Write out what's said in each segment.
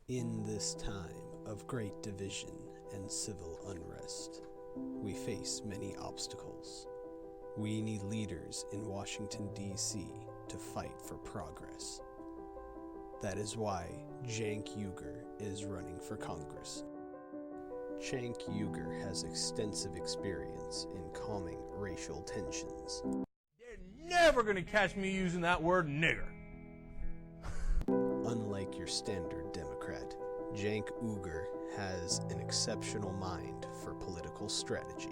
In this time of great division and civil unrest, we face many obstacles. We need leaders in Washington, D.C. to fight for progress. That is why Cenk is running for Congress. Cenk has extensive experience in calming racial tensions. They're never going to catch me using that word nigger. Unlike your standard Democrat, Cenk has an exceptional mind for political strategy.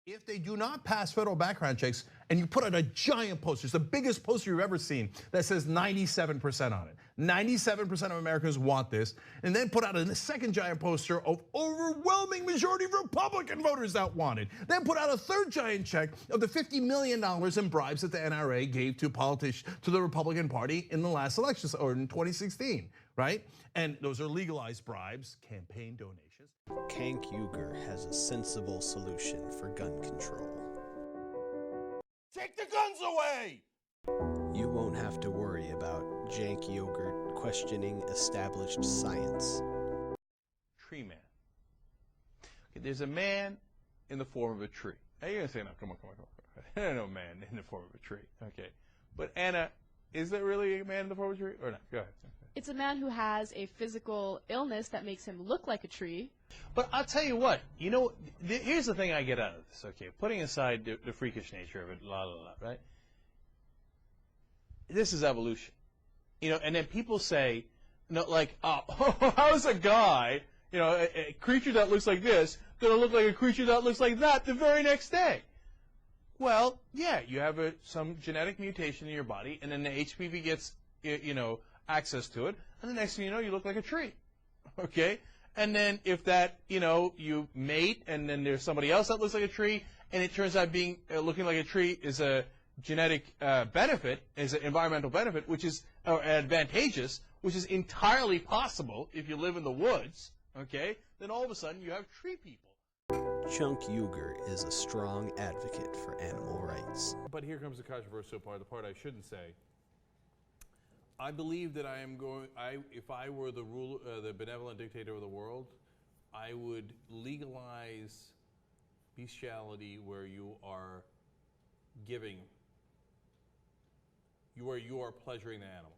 If they do not pass federal background checks and you put out a giant poster, it's the biggest poster you've ever seen, that says 97% on it. 97% of Americans want this, and then put out a second giant poster of overwhelming majority of Republican voters that want it. Then put out a third giant check of the $50 million in bribes that the NRA gave to politicians, to the Republican Party in the last elections, or in 2016, right? And those are legalized bribes, campaign donations. Cenk has a sensible solution for gun control. Take the guns away! You won't have to worry about Cenk questioning established science. Tree man. Okay, there's a man in the form of a tree. Now you're going to say, no, come on. There's no man in the form of a tree. Okay. But Anna, is there really a man in the form of a tree or not? Go ahead. It's a man who has a physical illness that makes him look like a tree. But I'll tell you what, you know, here's the thing I get out of this, okay? Putting aside the freakish nature of it, right? This is evolution. You know, and then people say, like, how's a guy, a creature that looks like this going to look like a creature that looks like that the very next day? Well, yeah, you have some genetic mutation in your body, and then the HPV gets, access to it, and the next thing you know, you look like a tree, okay? And then if that, you mate, and then there's somebody else that looks like a tree, and it turns out looking like a tree is a genetic benefit, is an environmental benefit, which is advantageous, which is entirely possible if you live in the woods, okay? Then all of a sudden you have tree people. Cenk is a strong advocate for animal rights. But here comes the controversial part, the part I shouldn't say. I believe that if I were the benevolent dictator of the world, I would legalize bestiality where you are giving, where you are pleasuring the animal.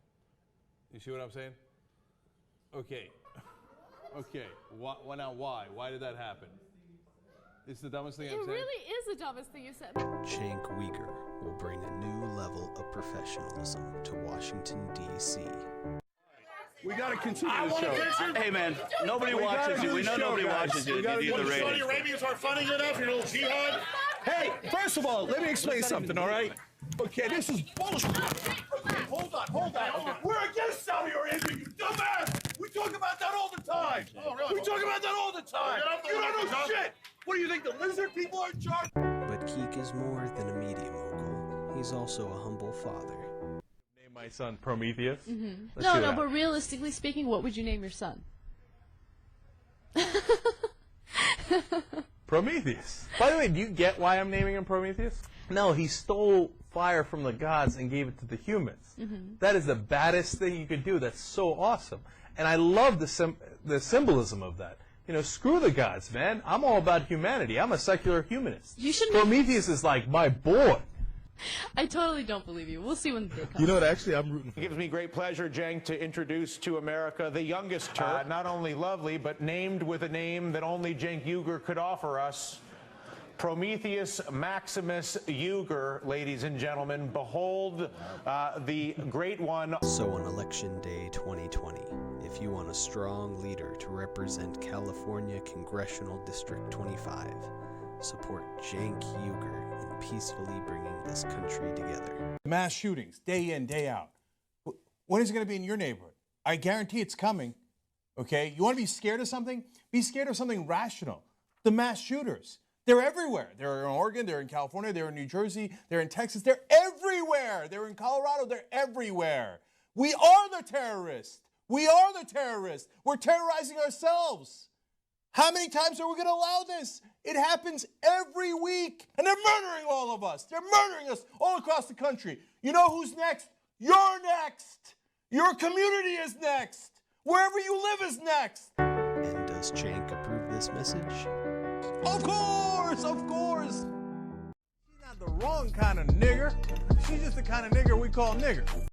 You see what I'm saying? Okay. Okay. Now why? Why did that happen? It's the dumbest thing I've said. It really is the dumbest thing you said. Cenk will bring a new level of professionalism to Washington, D.C. We got to continue the show. Hey, man, nobody watches you. We know nobody watches you. You need the ratings. Saudi Arabians aren't funny enough, you little jihad? Hey, first of all, let me explain something, all right? Okay, this is bullshit. Okay, hold on. We're against Saudi Arabia, you dumbass! We talk about that all the time! Oh, really? We talk about that all the time! You don't know shit! What do you think, the lizard people are in charge? But Keek is more than a media mogul. He's also a humble father. Name my son Prometheus? Mm-hmm. No, but realistically speaking, what would you name your son? Prometheus. By the way, do you get why I'm naming him Prometheus? No, he stole fire from the gods and gave it to the humans. Mm-hmm. That is the baddest thing you could do. That's so awesome. And I love the symbolism of that. Screw the gods, man. I'm all about humanity. I'm a secular humanist. Prometheus is like my boy. I totally don't believe you. We'll see when the day comes. You know what? Actually, I'm rooting for It gives me great pleasure, Cenk, to introduce to America the youngest Turk. Not only lovely, but named with a name that only Cenk could offer us. Prometheus Maximus Uger, ladies and gentlemen. Behold the great one. So on Election Day 2020, if you want a strong leader to represent California Congressional District 25, support Cenk in peacefully bringing this country together. Mass shootings, day in, day out. When is it going to be in your neighborhood? I guarantee it's coming, okay? You want to be scared of something? Be scared of something rational. The mass shooters. They're everywhere. They're in Oregon, they're in California, they're in New Jersey, they're in Texas. They're everywhere. They're in Colorado. They're everywhere. We are the terrorists. We are the terrorists. We're terrorizing ourselves. How many times are we going to allow this? It happens every week. And they're murdering all of us. They're murdering us all across the country. You know who's next? You're next. Your community is next. Wherever you live is next. And does Cenk approve this message? Of course, of course. She's not the wrong kind of nigger. She's just the kind of nigger we call nigger.